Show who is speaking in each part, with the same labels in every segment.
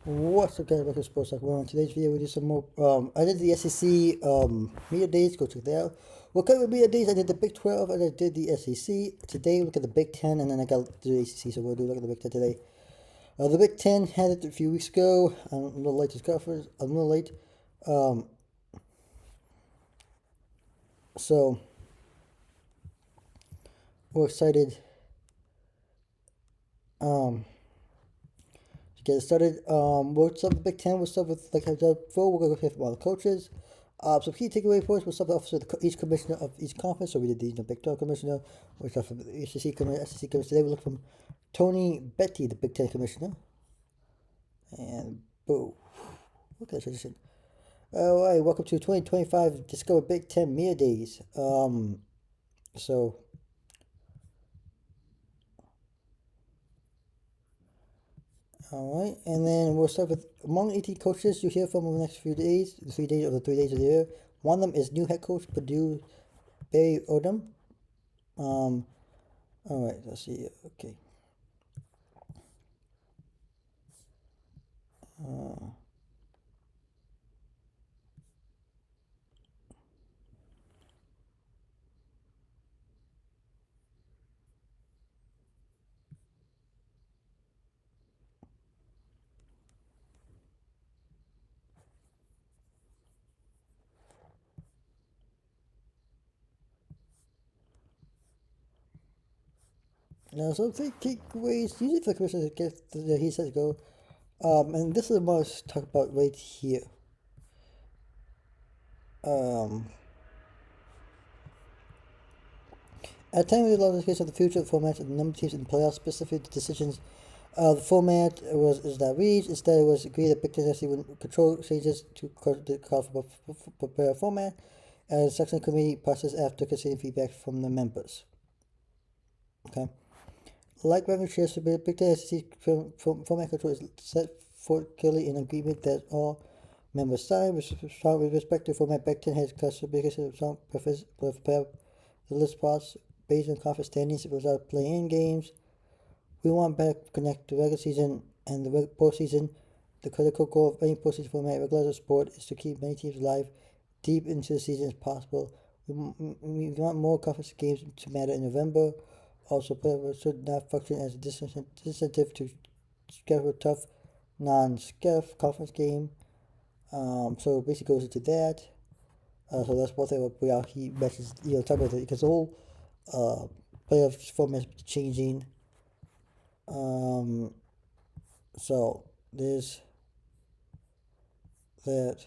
Speaker 1: What's up, guys? Welcome to Sports Talk. Well, in today's video, we did some more. I did the SEC media days. Go check that out. We'll cover media days. I did the Big 12 and I did the SEC. Today, look at the Big 10, and then I got the ACC. So we'll do look at the Big 10 today. The Big 10 had it a few weeks ago. I'm a little late to conference. I'm a little late. Um, so we're excited. Um, to get it started. We'll start with the Big 10. We'll start with, like I've done before, we're going to hear from all the coaches. Some key takeaway points. We'll start off with each commissioner of each conference. So we did the Big 12 commissioner. We start from the SEC commissioner. Today we look from Tony Betty, the Big 10 commissioner. And boom. Look at that transition. All right, welcome to 2025 Discover Big 10 Media Days. So all right, and then we'll start with among 18 coaches you hear from over the next few days, the 3 days of the 3 days of the year. One of them is new head coach Purdue, Barry Odom. All right, let's see. Okay. Now, so takeaways usually for the commissioner that he says go. And this is what I was talking about right here. Um, at the time we did a lot of discussion of the future of the formats and the number of teams in the playoffs, specific decisions. The format is not reached. Instead, it was agreed that Big Ten SC would control changes to the call for format and the selection committee process after considering feedback from the members. Okay. Like revenue shares, the Big Ten SC format control is set for clearly in agreement that all members sign. With respect to format, Big Ten has classification of some preference the list spots based on conference standings without playing games. We want better to connect the regular season and the postseason. The critical goal of any postseason format, regardless of sport, is to keep many teams alive deep into the season as possible. We want more conference games to matter in November. Also, players should not function as a disincentive to schedule a tough non-SCEF conference game. So it basically goes into that. So that's one thing about he mentions, talk about it because the whole playoff format is changing. So there's that.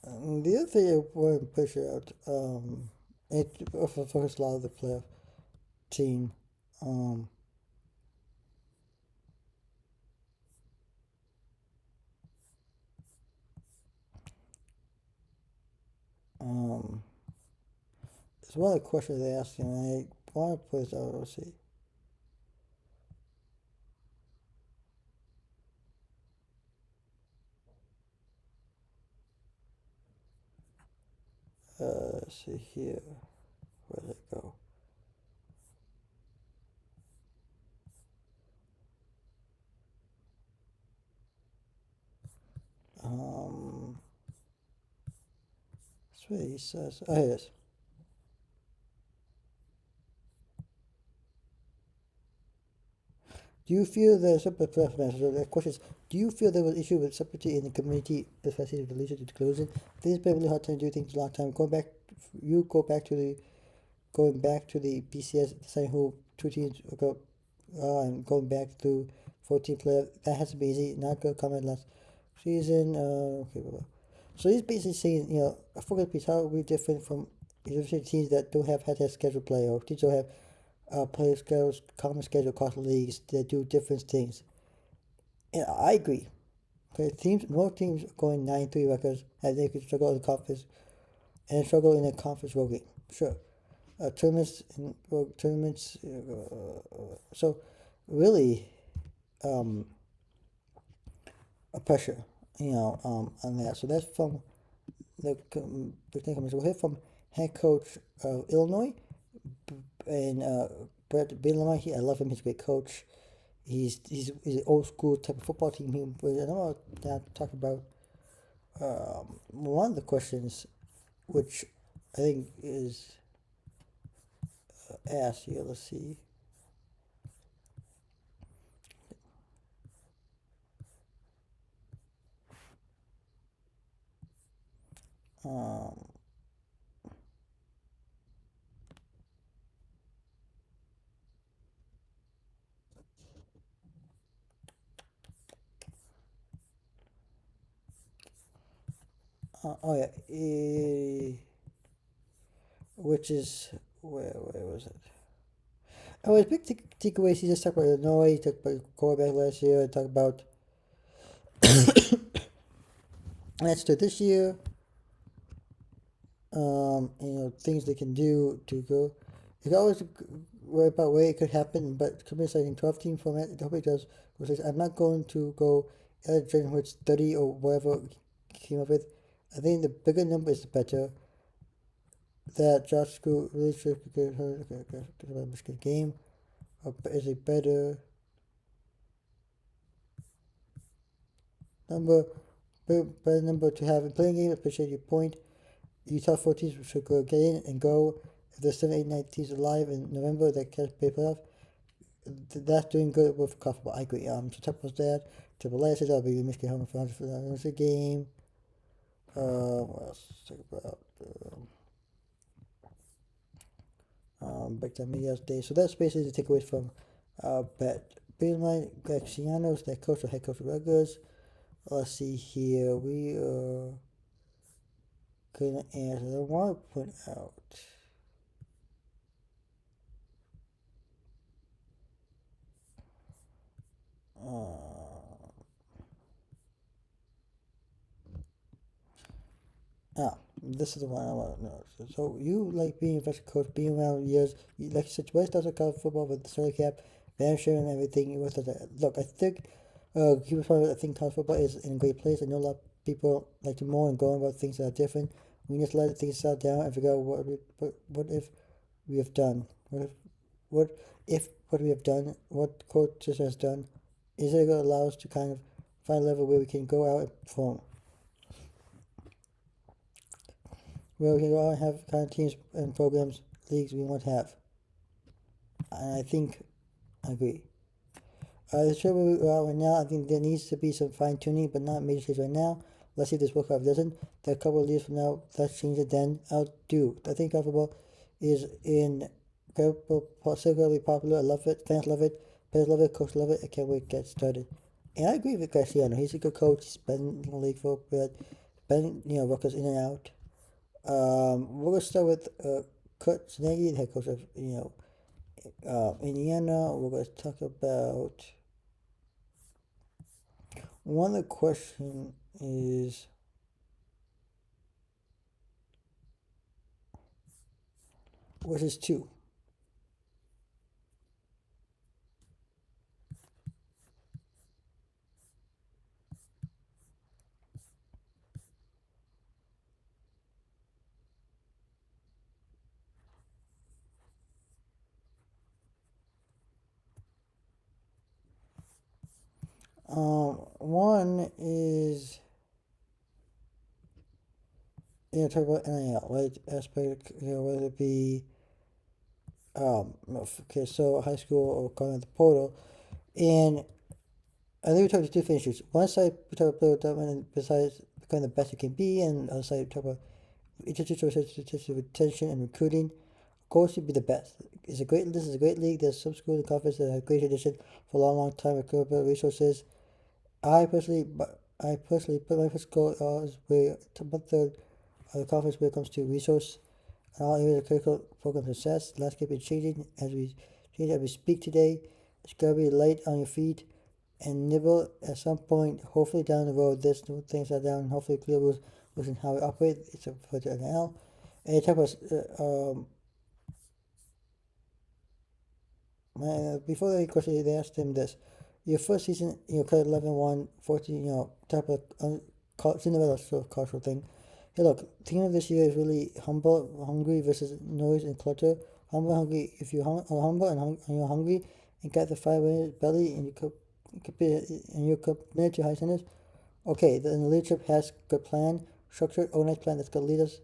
Speaker 1: The other thing I want to push out, it focus a lot of the playoff team. Um, it's one of the questions they asked him. And I want to put this out. Let's see. Let's see here. Where did it go? That's what he says. Oh, here it is. Do you feel the separate preference? So the question is, do you feel there was issue with separately in the community, especially the leadership to closing? This has been a really hard time to do things a long time. Going back to the BCS, deciding who two teams go, and going back to 14 players. That has to be easy. Not going to comment last season. Okay, blah, blah. So he's basically saying, a focus piece. How are we different from teams that don't have had to schedule play, or teams don't have player schedules, common schedule across the leagues that do different things. And I agree. Okay, most teams going 9-3 records, and they could struggle in the conference and struggle in a conference road game. Sure, tournaments. So really, a pressure, on that. So that's from the Big Ten Commission. We'll hear from head coach of Illinois and But Bill I love him. He's a great coach. He's an old school type of football team. I don't want to talk about one of the questions, which I think is asked here. Let's see. Um, oh yeah, which is where was it? Oh, his big takeaways. He just talked about Illinois. He talked about quarterback last year. He talked about that's to this year. Things they can do to go. It's always worry about where it could happen, but companies like in 12 team format, it probably does. Which I'm not going to go other generation which 30 or whatever he came up with. I think the bigger number is the better. That Josh School really should get a Michigan game is a number, better number to have in playing game. Appreciate your point. Utah 14 should go get in and go. If there's 7, 8, 9 teams alive in November that can't play playoff, that's doing good with comfortable. I agree. So top was that. Triple A says I'll be Michigan home for 100 for the game. What else? Talk about Big Time Media Day. So that's basically the takeaways from Bet. Beeline, Greg Cianos, their coach or head coach of Rutgers. Let's see here. We are gonna answer. I want to point out. Uh, this is the one I want to know. So you like being a veteran coach, being around years. You, like you said, West does college football with the Sterling cap, Vanisher and everything. You was look. I think he was probably. I think college football is in a great place. I know a lot of people like to moan and go on about things that are different. We just let things settle down and figure out what if we have done. What if what we have done, what coaches has done, is it going to allow us to kind of find a level where we can go out and perform, where we can go out and have kind of teams and programs, leagues we want to have. And I think I agree. The show where we are right now, I think there needs to be some fine tuning, but not major change right now. Let's see if this World Cup doesn't. There are a couple of years from now, let's change it then. I'll do. I think football is incredibly popular. I love it. Fans love it. Players love it. Coaches love it. I can't wait to get started. And I agree with Garciano. He's a good coach. He's been in the league for a bit. Been, Rutgers in and out. We're going to start with Kurt Nagy, the head coach of, Indiana. We're going to talk about one of the question is what is two? One is talk about NIL, right? Aspect, whether it be okay, so high school or kind of the portal, and I think we talked about two finishes. One side we talk about development, besides becoming the best you can be, and the other side we talk about institutional retention and recruiting. Goals should be the best. This is a great league. There's some schools and conferences that have great tradition for a long, long time. Recruitable resources. I personally put my first goal is where one third of the conference when it comes to resource and all areas of critical program success. The landscape is changing as we speak today. It's gotta be light on your feet and nibble at some point. Hopefully down the road, this new things are down. Hopefully clear rules within how we operate. It's a for the NL. And talk about before the question, they asked him this. Your first season, cut 11-1, 14, type of Cinderella sort of cultural thing. Hey, look, team of this year is really humble, hungry versus noise and clutter. humble, hungry. If you are humble and you're hungry and got the fire in your belly and you're committed to high standards, okay, then the leadership has good plan, structured, organized plan that's gonna lead us to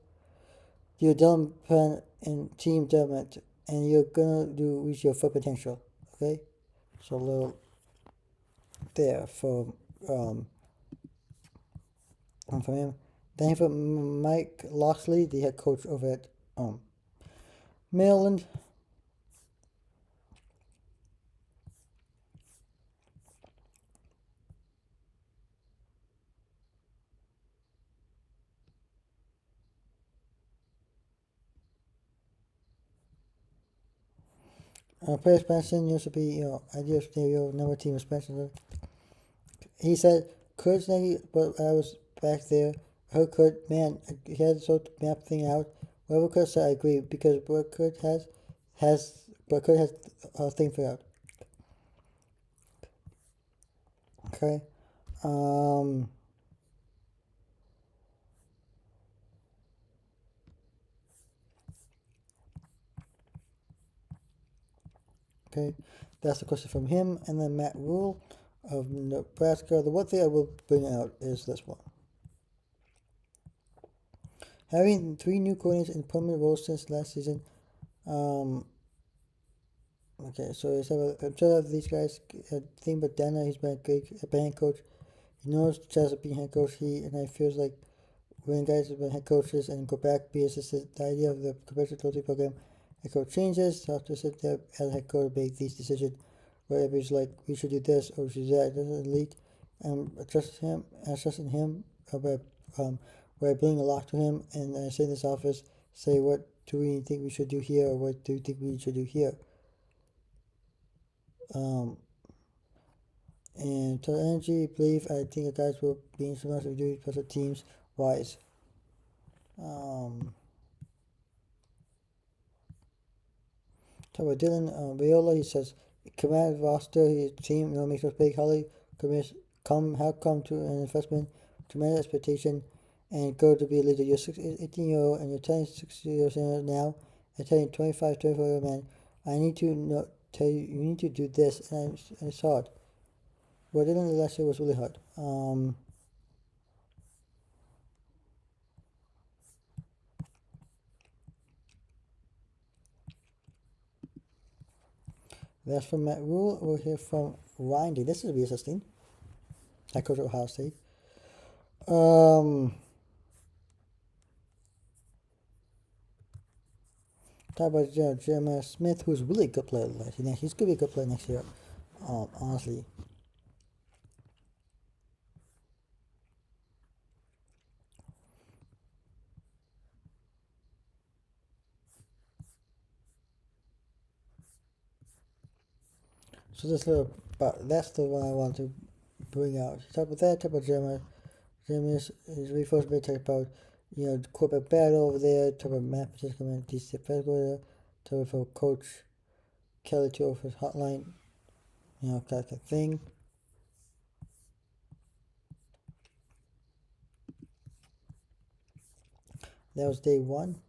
Speaker 1: your development plan and team development, and you're gonna reach your full potential. Okay, so a little there from him. Then from Mike Loxley, the head coach over at Maryland. Player expansion used to be, ideal scenario, number team expansion. He said, Kurt's Nagy, but I was back there. I heard Kurt, man, he had sort of map thing out. Whatever Kurt said, I agree, because what Kurt but Kurt has a thing figured out. Okay. Okay, that's the question from him. And then Matt Rule of Nebraska. The one thing I will bring out is this one. Having 3 new coordinators in permanent roles since last season. Okay, so I'm sure of these guys think, but Dana, he's been a good head coach. He knows the chance of being head coach. And I feels like when guys have been head coaches and go back be assistant, the idea of the competitive loyalty program, head coach changes. So to sit there as a head coach make these decisions, whatever he's like, we should do this or we should do that. It doesn't lead. And I trust him. By bringing a lot to him, and I say in this office, say what do we think we should do here, or what do you think we should do here. And to energy, believe, I think the guys will be instrumental to do special teams wise. Talk about Dylan Viola, he says, command roster, his team, makes us big. Holly have come to an investment, tremendous expectation, and go to be a leader. You're 18-year-old and you're turning 6 years now. I tell you, 25, 24-year-old man, I need to tell you, you need to do this, and it's hard. What I did last year was really hard. That's from Matt Rule. We'll hear from Randy. This will be interesting. Head coach of Ohio State. Talk about Jeremiah Smith, who's really a good player last year. He's going to be a good player next year, honestly. So that's the one I want to bring out. Talk about that. Talk about Jeremiah. Jeremiah is really first bit. Talk about the quarterback battle over there. Talk about Matt Patricia coming in DC Federal. Talk about Coach Kelly to over his hotline. Kind of thing. That was day 1.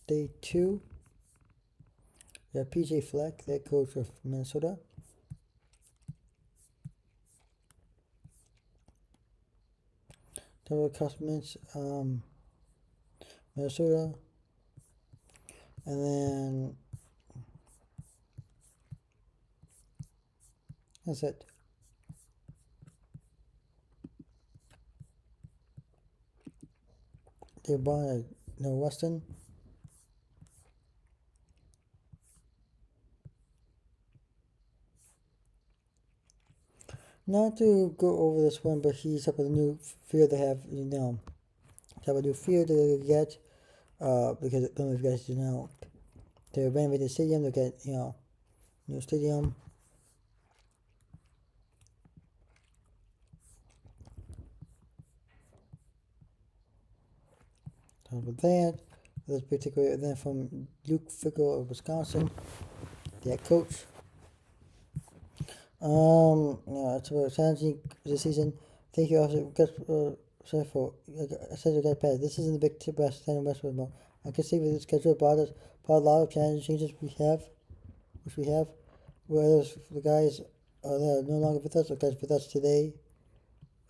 Speaker 1: Day 2. We have PJ Fleck, the coach of Minnesota. Talk about customers, Minnesota. And then that's it. They bought Weston. Not to go over this one, but he's up with a new field they have, have a new field they get, because I don't know if you guys they're renovating the stadium, they get, new stadium. Talk about that. This particular event from Luke Fickle of Wisconsin, the head coach. It's about challenging this season. Thank you, Officer. Sorry for I said you got bad. This isn't the big tip West Westwood. I can see with the schedule brought a lot of changes which we have, whether the guys that are no longer with us or guys with us today.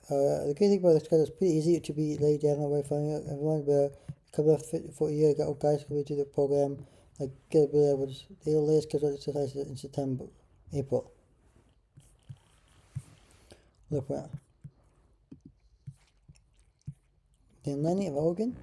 Speaker 1: The great thing about the schedule is pretty easy to be laid down away from everyone. Where coming up for a year, got guys coming to the program like get a bit of the latest schedule exercise in September, April. Look around. Then Lenny of Oregon.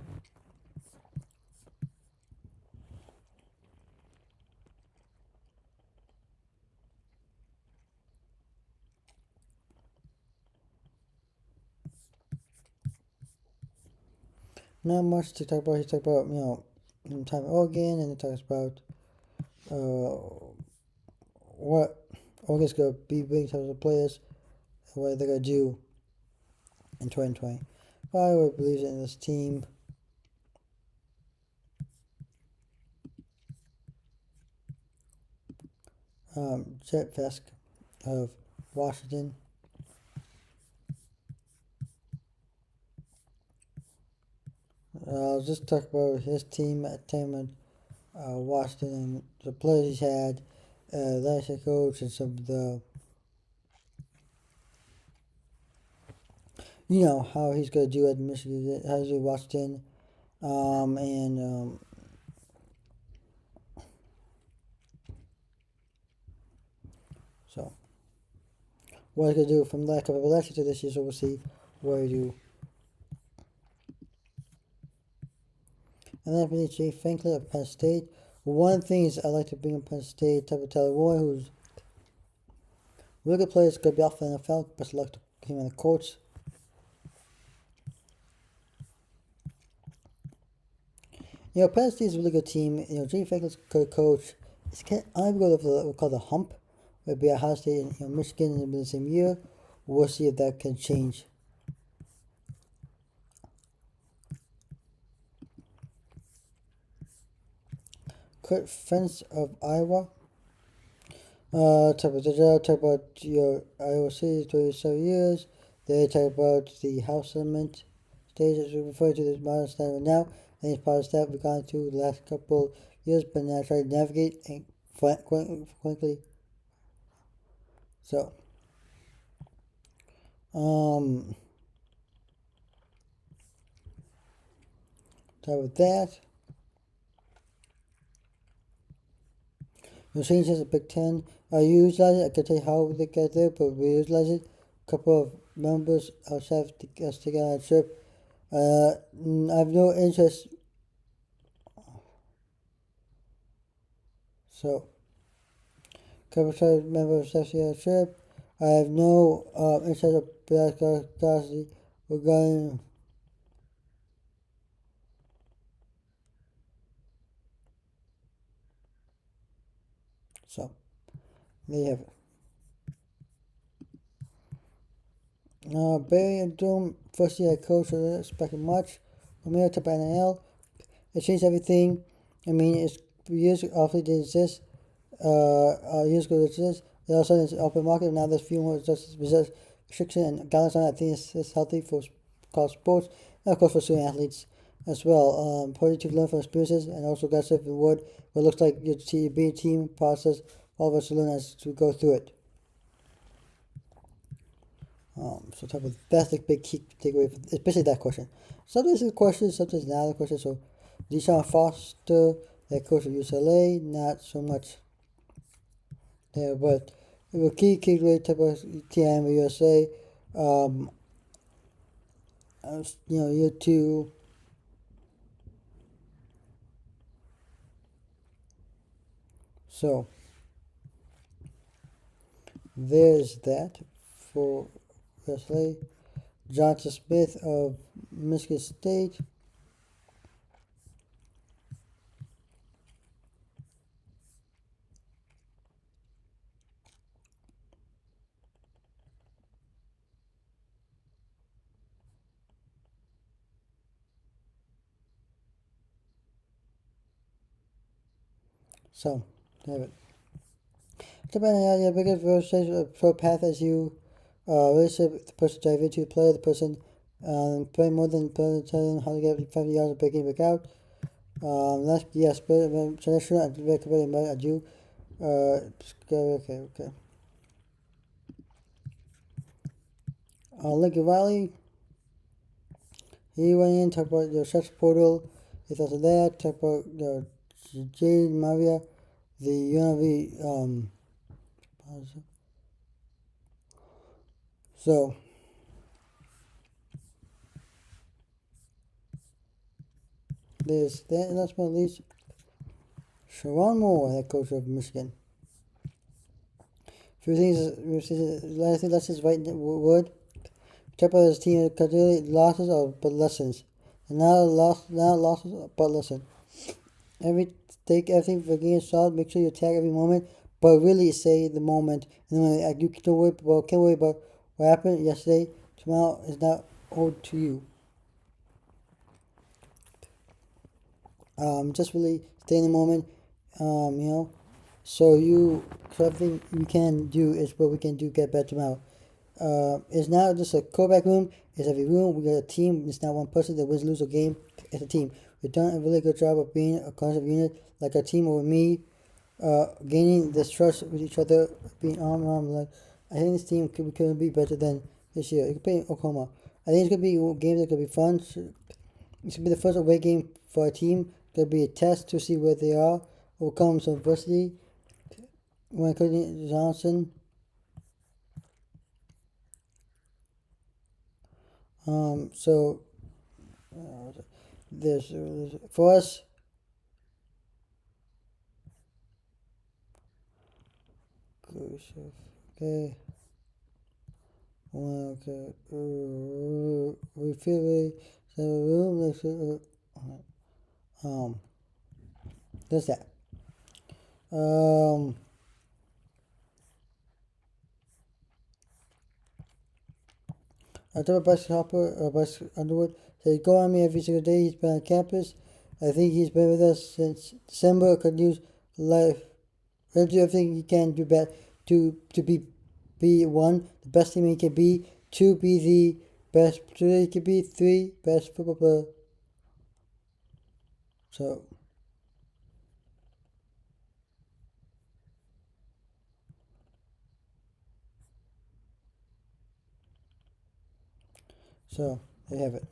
Speaker 1: Not much to talk about. He talked about time in Oregon, and he talks about uh, what Oregon's gonna be big in terms of players and what they're gonna do in 2020. I believes in this team. Jet Vesk of Washington. I'll just talk about his team at time in Washington and the players he's had, last head coach, and some of the how he's gonna do at Michigan, how he's do Washington, and so what he's gonna do from last couple of last year to this year. So we'll see what he do. And then for Jay Franklin of Penn State. One thing is I like to bring up Penn State, type of tell everyone who's really good players gonna be off the NFL. Best of luck to him and the coach. Penn State is a really good team. Jay Franklin's a good coach. It's kind of, I'm going to go with what we call the hump. It'll be Ohio State and Michigan in the same year. We'll see if that can change. Kurt Fence of Iowa. Talk about the job, talk about your Iowa City 27 years. They talk about the House Settlement stage as we refer to this modern standard now. And it's part of that we've gone through the last couple years, but now try to navigate and quickly. So, talk about that. The changes of Big Ten. You utilize it. I can tell you how they get there, but we utilize it. A couple of members outside us to get on a trip. I have no interest. So, couple of members of the trip. I have no interest of curiosity regarding. So, there you have it. Barry and Doom, first year coach, so not expecting much. From here to NIL, it changed everything. I mean, it's years awfully didn't exist. Years ago it exist. Then all of a sudden it's open market. Now there's few more restriction and guidelines on that. I think it's healthy for college sports and of course for student athletes as well. Important to learn from experiences and also got to reward what looks like your team process. All of us learn as we go through it. So type of that's the big key takeaway, especially that question. Sometimes it's a question, sometimes not a question. So, Deshaun Foster, that coach of UCLA, not so much there, but the key takeaway type of TIM USA, year two. So there's that for UCLA. Johnson Smith of Michigan State. So, have it. Depending on your biggest pro path as you relationship the person dive into the player, the person play more than telling them how to get 50 yards of break in, break out. That's yes, but traditional and recommend I do. Okay. Lincoln Riley, he went in, talked about the sex portal. He thought of that. Talked about Jade Maria, the UNLV. So there's that. And last but not least, Sharon Moore, head coach of Michigan. Few things. Last thing, let's just write word. Talk about his team. Continually losses or but lessons. And now losses but lessons. Every take everything for getting solid. Make sure you attack every moment, but really say the moment. And then you can't worry about what happened yesterday. Tomorrow is not owed to you. Just really stay in the moment. You know. So everything you can do is what we can do. Get better tomorrow. It's not just a quarterback room. It's every room. We got a team. It's not one person that wins, lose a game. It's a team. We've done a really good job of being a concept unit, like a team over me, gaining this trust with each other, being arm in arm. Like I think this team could be better than this year. It could be Oklahoma. I think it's gonna be games that could be fun. It's gonna be the first away game for our team. It's gonna be a test to see where they are, overcome some adversity. When Cody Johnson, so there's for us. Okay. Okay. We feel very so room next there's that. Um I told Bus Hopper Bus Underwood said go on me every single day he's been on campus. I think he's been with us since December, could use life. Let's do everything he can do better to be one, the best team he can be, two, be the best player he can be, three, best football player. So so they have it.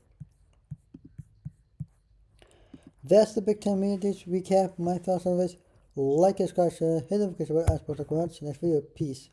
Speaker 1: That's the Big Ten Media Days recap. My thoughts on this. Like and subscribe, share, hit the notification button, ask for the comments. Next video. Peace.